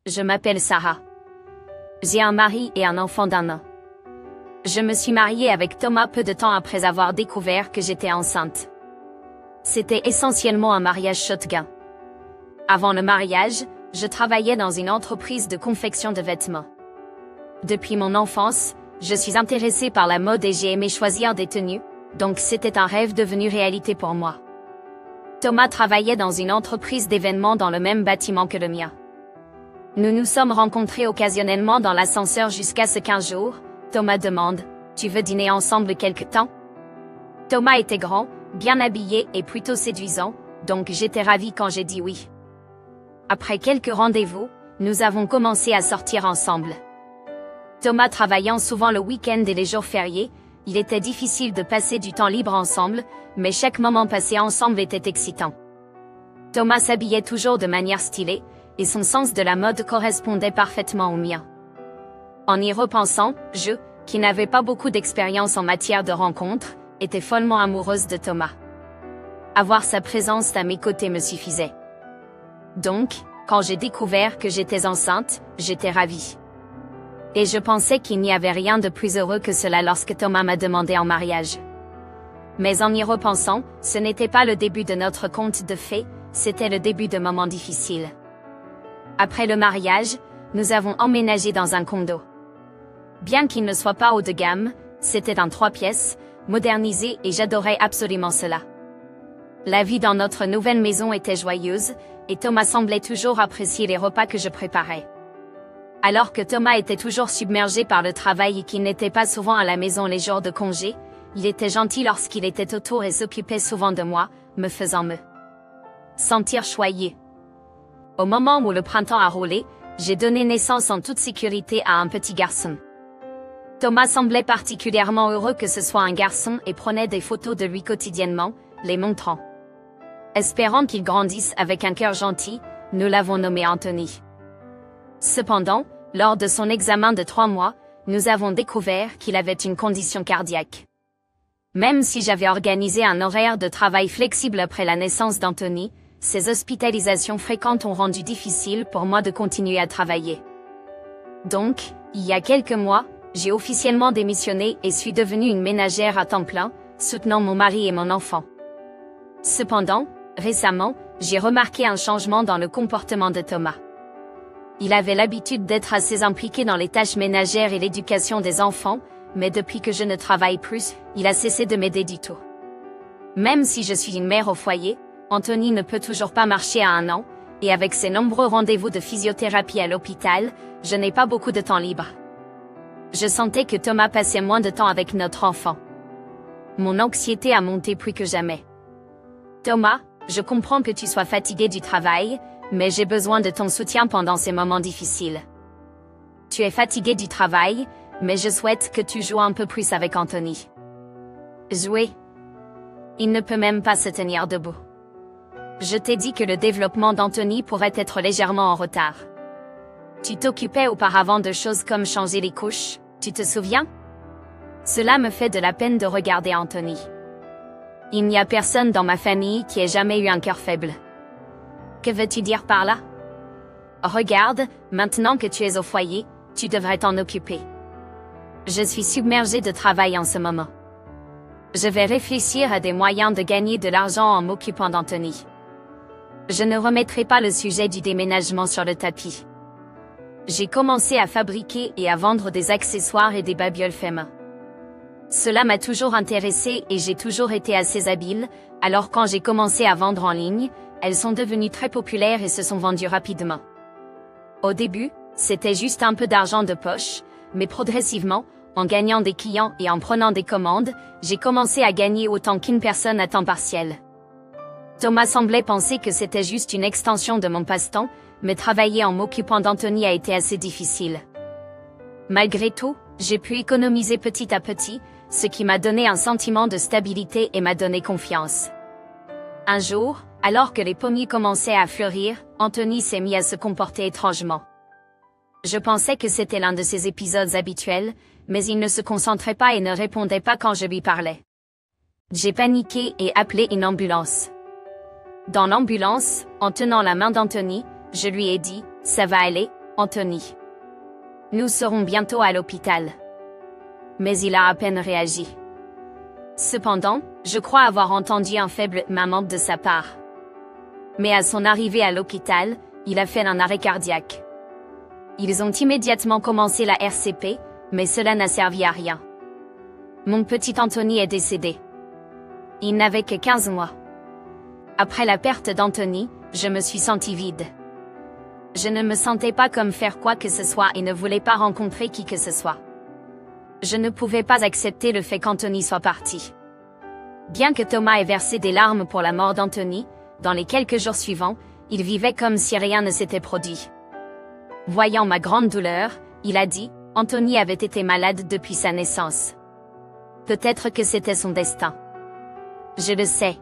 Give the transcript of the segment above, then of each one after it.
Je m'appelle Sarah. J'ai un mari et un enfant d'1 an. Je me suis mariée avec Thomas peu de temps après avoir découvert que j'étais enceinte. C'était essentiellement un mariage shotgun. Avant le mariage, je travaillais dans une entreprise de confection de vêtements. Depuis mon enfance, je suis intéressée par la mode et j'ai aimé choisir des tenues, donc c'était un rêve devenu réalité pour moi. Thomas travaillait dans une entreprise d'événements dans le même bâtiment que le mien. Nous nous sommes rencontrés occasionnellement dans l'ascenseur jusqu'à ce qu'un jour, Thomas demande « Tu veux dîner ensemble quelque temps ?» Thomas était grand, bien habillé et plutôt séduisant, donc j'étais ravie quand j'ai dit oui. Après quelques rendez-vous, nous avons commencé à sortir ensemble. Thomas travaillant souvent le week-end et les jours fériés, il était difficile de passer du temps libre ensemble, mais chaque moment passé ensemble était excitant. Thomas s'habillait toujours de manière stylée, et son sens de la mode correspondait parfaitement au mien. En y repensant, je, qui n'avais pas beaucoup d'expérience en matière de rencontres, étais follement amoureuse de Thomas. Avoir sa présence à mes côtés me suffisait. Donc, quand j'ai découvert que j'étais enceinte, j'étais ravie. Et je pensais qu'il n'y avait rien de plus heureux que cela lorsque Thomas m'a demandé en mariage. Mais en y repensant, ce n'était pas le début de notre conte de fées, c'était le début de moments difficiles. Après le mariage, nous avons emménagé dans un condo. Bien qu'il ne soit pas haut de gamme, c'était un 3 pièces, modernisé et j'adorais absolument cela. La vie dans notre nouvelle maison était joyeuse, et Thomas semblait toujours apprécier les repas que je préparais. Alors que Thomas était toujours submergé par le travail et qu'il n'était pas souvent à la maison les jours de congé, il était gentil lorsqu'il était autour et s'occupait souvent de moi, me faisant me sentir choyée. Au moment où le printemps a roulé, j'ai donné naissance en toute sécurité à un petit garçon. Thomas semblait particulièrement heureux que ce soit un garçon et prenait des photos de lui quotidiennement, les montrant. Espérant qu'il grandisse avec un cœur gentil, nous l'avons nommé Anthony. Cependant, lors de son examen de 3 mois, nous avons découvert qu'il avait une condition cardiaque. Même si j'avais organisé un horaire de travail flexible après la naissance d'Anthony, ces hospitalisations fréquentes ont rendu difficile pour moi de continuer à travailler. Donc, il y a quelques mois, j'ai officiellement démissionné et suis devenue une ménagère à temps plein, soutenant mon mari et mon enfant. Cependant, récemment, j'ai remarqué un changement dans le comportement de Thomas. Il avait l'habitude d'être assez impliqué dans les tâches ménagères et l'éducation des enfants, mais depuis que je ne travaille plus, il a cessé de m'aider du tout. Même si je suis une mère au foyer, Anthony ne peut toujours pas marcher à 1 an, et avec ses nombreux rendez-vous de physiothérapie à l'hôpital, je n'ai pas beaucoup de temps libre. Je sentais que Thomas passait moins de temps avec notre enfant. Mon anxiété a monté plus que jamais. Thomas, je comprends que tu sois fatigué du travail, mais j'ai besoin de ton soutien pendant ces moments difficiles. Tu es fatigué du travail, mais je souhaite que tu joues un peu plus avec Anthony. Jouer? Il ne peut même pas se tenir debout. Je t'ai dit que le développement d'Anthony pourrait être légèrement en retard. Tu t'occupais auparavant de choses comme changer les couches, tu te souviens? Cela me fait de la peine de regarder Anthony. Il n'y a personne dans ma famille qui ait jamais eu un cœur faible. Que veux-tu dire par là? Regarde, maintenant que tu es au foyer, tu devrais t'en occuper. Je suis submergée de travail en ce moment. Je vais réfléchir à des moyens de gagner de l'argent en m'occupant d'Anthony. Je ne remettrai pas le sujet du déménagement sur le tapis. J'ai commencé à fabriquer et à vendre des accessoires et des babioles faits main. Cela m'a toujours intéressée et j'ai toujours été assez habile, alors quand j'ai commencé à vendre en ligne, elles sont devenues très populaires et se sont vendues rapidement. Au début, c'était juste un peu d'argent de poche, mais progressivement, en gagnant des clients et en prenant des commandes, j'ai commencé à gagner autant qu'une personne à temps partiel. Thomas semblait penser que c'était juste une extension de mon passe-temps, mais travailler en m'occupant d'Anthony a été assez difficile. Malgré tout, j'ai pu économiser petit à petit, ce qui m'a donné un sentiment de stabilité et m'a donné confiance. Un jour, alors que les pommiers commençaient à fleurir, Anthony s'est mis à se comporter étrangement. Je pensais que c'était l'un de ses épisodes habituels, mais il ne se concentrait pas et ne répondait pas quand je lui parlais. J'ai paniqué et appelé une ambulance. Dans l'ambulance, en tenant la main d'Anthony, je lui ai dit « Ça va aller, Anthony. Nous serons bientôt à l'hôpital. Mais il a à peine réagi. Cependant, je crois avoir entendu un faible maman de sa part. Mais à son arrivée à l'hôpital, il a fait un arrêt cardiaque. Ils ont immédiatement commencé la RCP, mais cela n'a servi à rien. Mon petit Anthony est décédé. Il n'avait que 15 mois. Après la perte d'Anthony, je me suis sentie vide. Je ne me sentais pas comme faire quoi que ce soit et ne voulais pas rencontrer qui que ce soit. Je ne pouvais pas accepter le fait qu'Anthony soit parti. Bien que Thomas ait versé des larmes pour la mort d'Anthony, dans les quelques jours suivants, il vivait comme si rien ne s'était produit. Voyant ma grande douleur, il a dit, Anthony avait été malade depuis sa naissance. Peut-être que c'était son destin. Je le sais.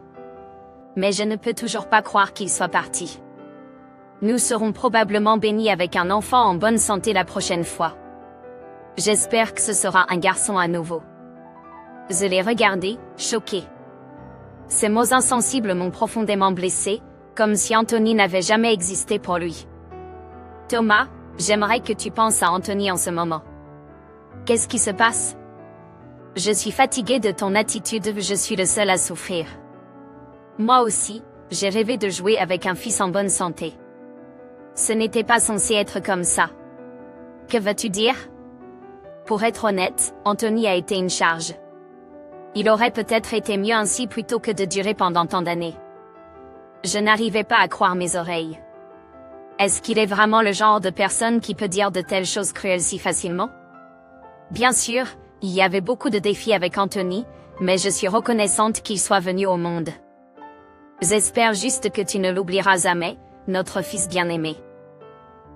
Mais je ne peux toujours pas croire qu'il soit parti. Nous serons probablement bénis avec un enfant en bonne santé la prochaine fois. J'espère que ce sera un garçon à nouveau. Je l'ai regardé, choqué. Ces mots insensibles m'ont profondément blessé, comme si Anthony n'avait jamais existé pour lui. Thomas, j'aimerais que tu penses à Anthony en ce moment. Qu'est-ce qui se passe? Je suis fatiguée de ton attitude, je suis le seul à souffrir. Moi aussi, j'ai rêvé de jouer avec un fils en bonne santé. Ce n'était pas censé être comme ça. Que veux-tu dire? Pour être honnête, Anthony a été une charge. Il aurait peut-être été mieux ainsi plutôt que de durer pendant tant d'années. Je n'arrivais pas à croire mes oreilles. Est-ce qu'il est vraiment le genre de personne qui peut dire de telles choses cruelles si facilement? Bien sûr, il y avait beaucoup de défis avec Anthony, mais je suis reconnaissante qu'il soit venu au monde. J'espère juste que tu ne l'oublieras jamais, notre fils bien-aimé.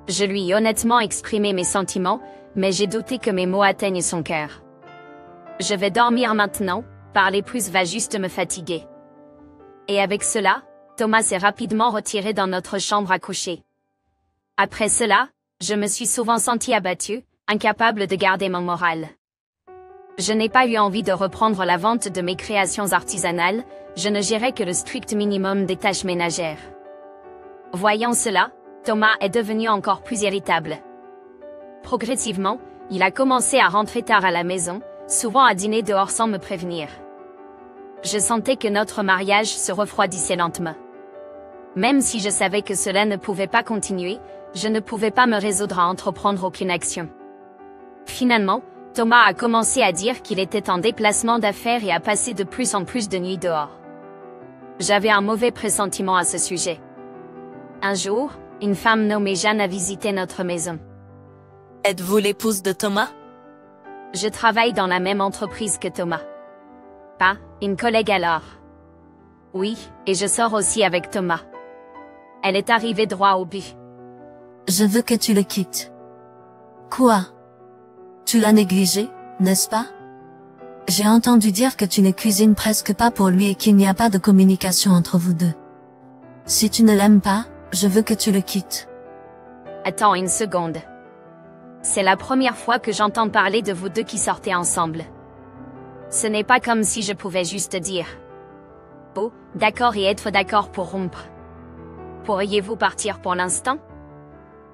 Je lui ai honnêtement exprimé mes sentiments, mais j'ai douté que mes mots atteignent son cœur. Je vais dormir maintenant, parler plus va juste me fatiguer. Et avec cela, Thomas s'est rapidement retiré dans notre chambre à coucher. Après cela, je me suis souvent sentie abattue, incapable de garder mon moral. Je n'ai pas eu envie de reprendre la vente de mes créations artisanales, je ne gérais que le strict minimum des tâches ménagères. Voyant cela, Thomas est devenu encore plus irritable. Progressivement, il a commencé à rentrer tard à la maison, souvent à dîner dehors sans me prévenir. Je sentais que notre mariage se refroidissait lentement. Même si je savais que cela ne pouvait pas continuer, je ne pouvais pas me résoudre à entreprendre aucune action. Finalement, Thomas a commencé à dire qu'il était en déplacement d'affaires et à passer de plus en plus de nuits dehors. J'avais un mauvais pressentiment à ce sujet. Un jour, une femme nommée Jeanne a visité notre maison. Êtes-vous l'épouse de Thomas? Je travaille dans la même entreprise que Thomas. Pas, une collègue alors. Oui, et je sors aussi avec Thomas. Elle est arrivée droit au but. Je veux que tu le quittes. Quoi? Tu l'as négligé, n'est-ce pas? J'ai entendu dire que tu ne cuisines presque pas pour lui et qu'il n'y a pas de communication entre vous deux. Si tu ne l'aimes pas, je veux que tu le quittes. Attends une seconde. C'est la première fois que j'entends parler de vous deux qui sortez ensemble. Ce n'est pas comme si je pouvais juste dire « Oh, d'accord » et être d'accord pour rompre. Pourriez-vous partir pour l'instant?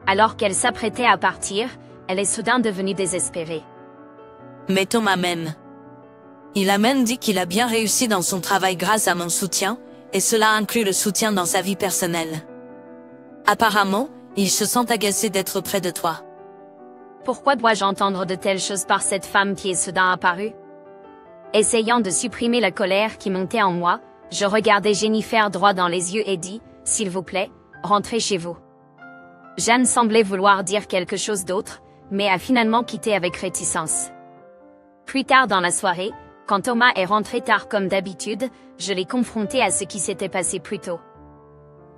Alors qu'elle s'apprêtait à partir, elle est soudain devenue désespérée. Mais Thomas m'aime. Il a même dit qu'il a bien réussi dans son travail grâce à mon soutien, et cela inclut le soutien dans sa vie personnelle. Apparemment, il se sent agacé d'être près de toi. Pourquoi dois-je entendre de telles choses par cette femme qui est soudain apparue? Essayant de supprimer la colère qui montait en moi, je regardai Jennifer droit dans les yeux et dis, « S'il vous plaît, rentrez chez vous. » Jeanne semblait vouloir dire quelque chose d'autre, mais a finalement quitté avec réticence. Plus tard dans la soirée, quand Thomas est rentré tard comme d'habitude, je l'ai confronté à ce qui s'était passé plus tôt.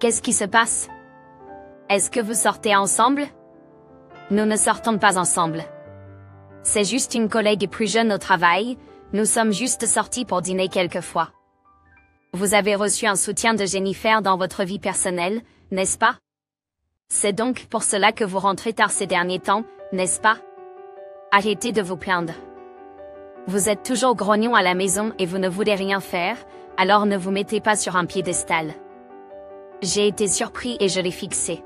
Qu'est-ce qui se passe? Est-ce que vous sortez ensemble? Nous ne sortons pas ensemble. C'est juste une collègue plus jeune au travail, nous sommes juste sortis pour dîner quelquefois. Vous avez reçu un soutien de Jennifer dans votre vie personnelle, n'est-ce pas? C'est donc pour cela que vous rentrez tard ces derniers temps, n'est-ce pas? Arrêtez de vous plaindre. Vous êtes toujours grognon à la maison et vous ne voulez rien faire, alors ne vous mettez pas sur un piédestal. J'ai été surpris et je l'ai fixé.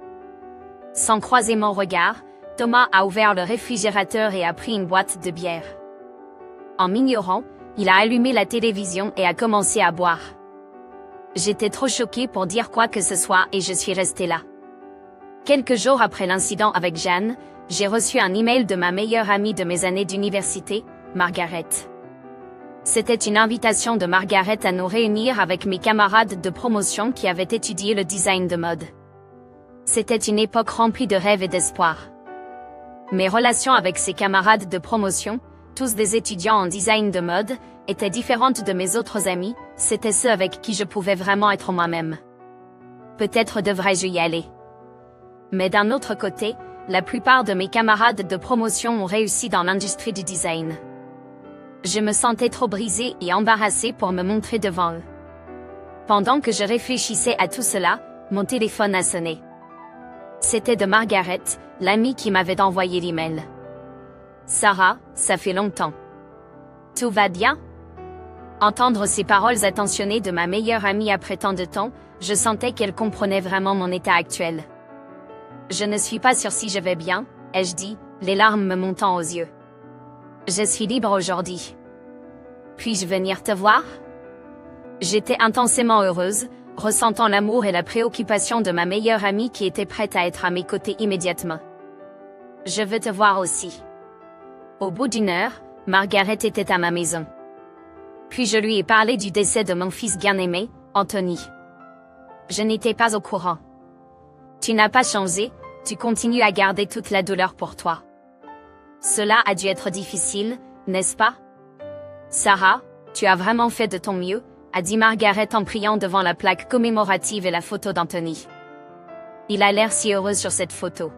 Sans croiser mon regard, Thomas a ouvert le réfrigérateur et a pris une boîte de bière. En m'ignorant, il a allumé la télévision et a commencé à boire. J'étais trop choquée pour dire quoi que ce soit et je suis restée là. Quelques jours après l'incident avec Jeanne, j'ai reçu un email de ma meilleure amie de mes années d'université, Margaret. C'était une invitation de Margaret à nous réunir avec mes camarades de promotion qui avaient étudié le design de mode. C'était une époque remplie de rêves et d'espoir. Mes relations avec ces camarades de promotion, tous des étudiants en design de mode, étaient différentes de mes autres amis, c'étaient ceux avec qui je pouvais vraiment être moi-même. Peut-être devrais-je y aller. Mais d'un autre côté, la plupart de mes camarades de promotion ont réussi dans l'industrie du design. Je me sentais trop brisée et embarrassée pour me montrer devant eux. Pendant que je réfléchissais à tout cela, mon téléphone a sonné. C'était de Margaret, l'amie qui m'avait envoyé l'email. Sarah, ça fait longtemps. Tout va bien? Entendre ces paroles attentionnées de ma meilleure amie après tant de temps, je sentais qu'elle comprenait vraiment mon état actuel. Je ne suis pas sûre si je vais bien, ai-je dit, les larmes me montant aux yeux. Je suis libre aujourd'hui. Puis-je venir te voir? J'étais intensément heureuse, ressentant l'amour et la préoccupation de ma meilleure amie qui était prête à être à mes côtés immédiatement. Je veux te voir aussi. Au bout d'une heure, Margaret était à ma maison. Puis je lui ai parlé du décès de mon fils bien-aimé, Anthony. Je n'étais pas au courant. Tu n'as pas changé, tu continues à garder toute la douleur pour toi. Cela a dû être difficile, n'est-ce pas? Sarah, tu as vraiment fait de ton mieux, a dit Margaret en priant devant la plaque commémorative et la photo d'Anthony. Il a l'air si heureux sur cette photo.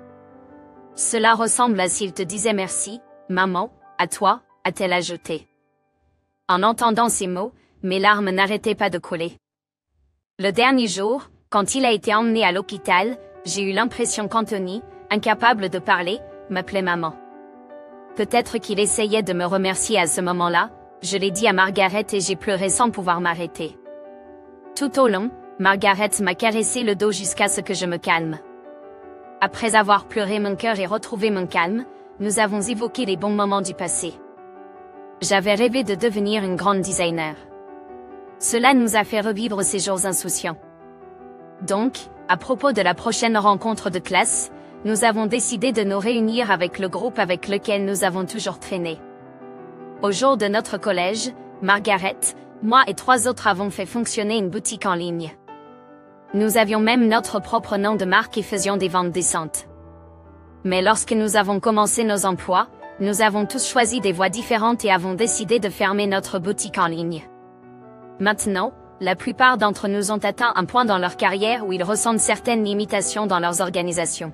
Cela ressemble à s'il te disait merci, maman, à toi, a-t-elle ajouté. En entendant ces mots, mes larmes n'arrêtaient pas de couler. Le dernier jour, quand il a été emmené à l'hôpital, j'ai eu l'impression qu'Anthony, incapable de parler, m'appelait maman. Peut-être qu'il essayait de me remercier à ce moment-là, je l'ai dit à Margaret et j'ai pleuré sans pouvoir m'arrêter. Tout au long, Margaret m'a caressé le dos jusqu'à ce que je me calme. Après avoir pleuré mon cœur et retrouvé mon calme, nous avons évoqué les bons moments du passé. J'avais rêvé de devenir une grande designer. Cela nous a fait revivre ces jours insouciants. Donc, à propos de la prochaine rencontre de classe, nous avons décidé de nous réunir avec le groupe avec lequel nous avons toujours traîné. Au jour de notre collège, Margaret, moi et 3 autres avons fait fonctionner une boutique en ligne. Nous avions même notre propre nom de marque et faisions des ventes décentes. Mais lorsque nous avons commencé nos emplois, nous avons tous choisi des voies différentes et avons décidé de fermer notre boutique en ligne. Maintenant, la plupart d'entre nous ont atteint un point dans leur carrière où ils ressentent certaines limitations dans leurs organisations.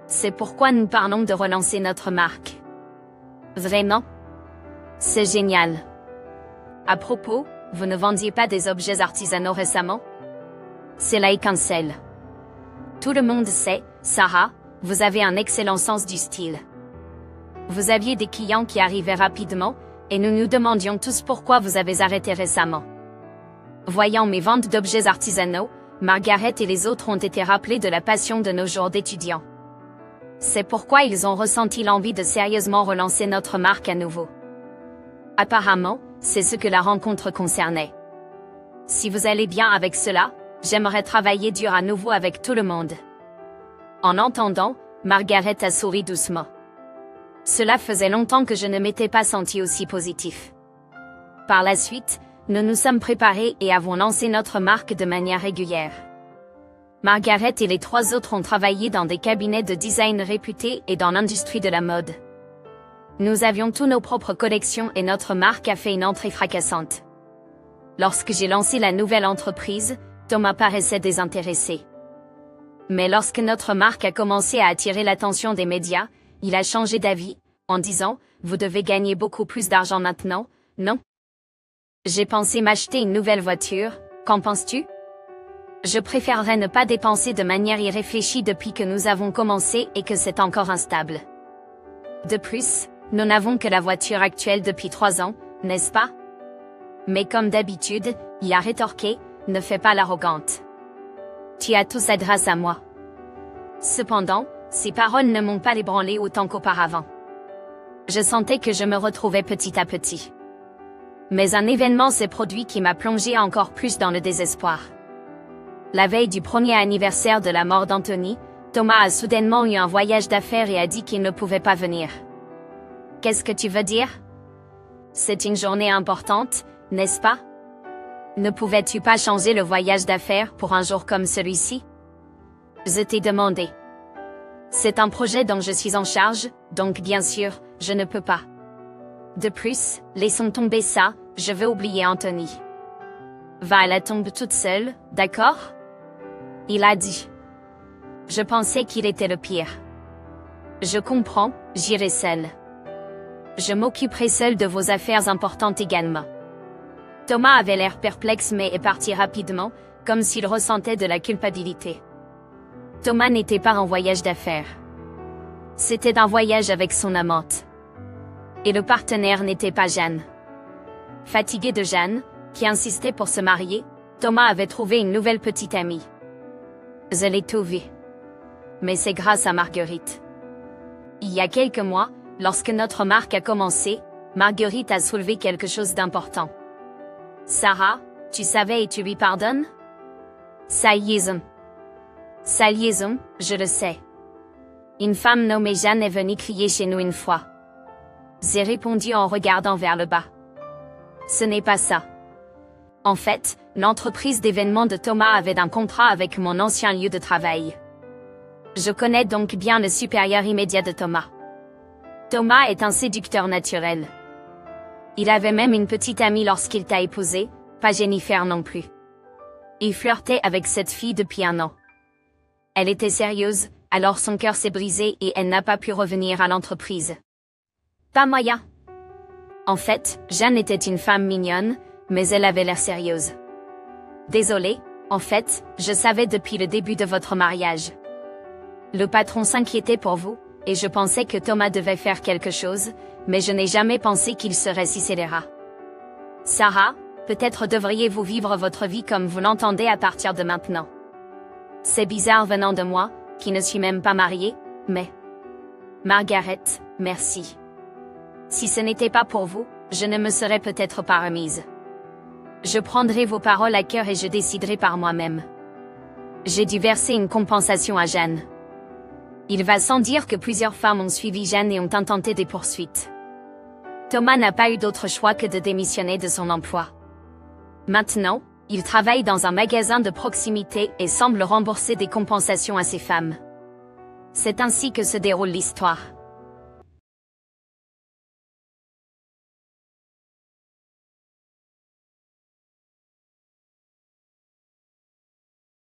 C'est pourquoi nous parlons de relancer notre marque. Vraiment? C'est génial. À propos, vous ne vendiez pas des objets artisanaux récemment? C'est la cancel. Tout le monde sait, Sarah, vous avez un excellent sens du style. Vous aviez des clients qui arrivaient rapidement, et nous nous demandions tous pourquoi vous avez arrêté récemment. Voyant mes ventes d'objets artisanaux, Margaret et les autres ont été rappelés de la passion de nos jours d'étudiants. C'est pourquoi ils ont ressenti l'envie de sérieusement relancer notre marque à nouveau. Apparemment, c'est ce que la rencontre concernait. Si vous allez bien avec cela, j'aimerais travailler dur à nouveau avec tout le monde. En entendant, Margaret a souri doucement. Cela faisait longtemps que je ne m'étais pas senti aussi positif. Par la suite, nous nous sommes préparés et avons lancé notre marque de manière régulière. Margaret et les 3 autres ont travaillé dans des cabinets de design réputés et dans l'industrie de la mode. Nous avions tous nos propres collections et notre marque a fait une entrée fracassante. Lorsque j'ai lancé la nouvelle entreprise, Thomas paraissait désintéressé. Mais lorsque notre marque a commencé à attirer l'attention des médias, il a changé d'avis, en disant « Vous devez gagner beaucoup plus d'argent maintenant, non ?» J'ai pensé m'acheter une nouvelle voiture, qu'en penses-tu? Je préférerais ne pas dépenser de manière irréfléchie depuis que nous avons commencé et que c'est encore instable. De plus, nous n'avons que la voiture actuelle depuis 3 ans, n'est-ce pas? Mais comme d'habitude, il a rétorqué, ne fais pas l'arrogante. Tu as tout ça grâce à moi. Cependant, Ces paroles ne m'ont pas ébranlé autant qu'auparavant. Je sentais que je me retrouvais petit à petit. Mais un événement s'est produit qui m'a plongé encore plus dans le désespoir. La veille du premier anniversaire de la mort d'Anthony, Thomas a soudainement eu un voyage d'affaires et a dit qu'il ne pouvait pas venir. Qu'est-ce que tu veux dire? C'est une journée importante, n'est-ce pas? Ne pouvais-tu pas changer le voyage d'affaires pour un jour comme celui-ci? Je t'ai demandé. C'est un projet dont je suis en charge, donc bien sûr, je ne peux pas. De plus, laissons tomber ça, je veux oublier Anthony. Va à la tombe toute seule, d'accord? Il a dit. Je pensais qu'il était le pire. Je comprends, j'irai seule. Je m'occuperai seule de vos affaires importantes également. Thomas avait l'air perplexe mais est parti rapidement, comme s'il ressentait de la culpabilité. Thomas n'était pas en voyage d'affaires. C'était un voyage avec son amante. Et le partenaire n'était pas Jeanne. Fatigué de Jeanne, qui insistait pour se marier, Thomas avait trouvé une nouvelle petite amie. Je l'ai tout vu. Mais c'est grâce à Marguerite. Il y a quelques mois, lorsque notre marque a commencé, Marguerite a soulevé quelque chose d'important. Sarah, tu savais et tu lui pardonnes? Sa liaison, je le sais. Une femme nommée Jeanne est venue crier chez nous une fois. J'ai répondu en regardant vers le bas. Ce n'est pas ça. En fait, l'entreprise d'événements de Thomas avait un contrat avec mon ancien lieu de travail. Je connais donc bien le supérieur immédiat de Thomas. Thomas est un séducteur naturel. Il avait même une petite amie lorsqu'il t'a épousé, pas Jennifer non plus. Il flirtait avec cette fille depuis 1 an. Elle était sérieuse, alors son cœur s'est brisé et elle n'a pas pu revenir à l'entreprise. Pas moyen. En fait, Jeanne était une femme mignonne, mais elle avait l'air sérieuse. Désolée, en fait, je savais depuis le début de votre mariage. Le patron s'inquiétait pour vous, et je pensais que Thomas devait faire quelque chose, mais je n'ai jamais pensé qu'il serait si scélérat. Sarah, peut-être devriez-vous vivre votre vie comme vous l'entendez à partir de maintenant. C'est bizarre venant de moi, qui ne suis même pas mariée, mais... Margaret, merci. Si ce n'était pas pour vous, je ne me serais peut-être pas remise. Je prendrai vos paroles à cœur et je déciderai par moi-même. J'ai dû verser une compensation à Jeanne. Il va sans dire que plusieurs femmes ont suivi Jeanne et ont intenté des poursuites. Thomas n'a pas eu d'autre choix que de démissionner de son emploi. Maintenant, il travaille dans un magasin de proximité et semble rembourser des compensations à ces femmes. C'est ainsi que se déroule l'histoire.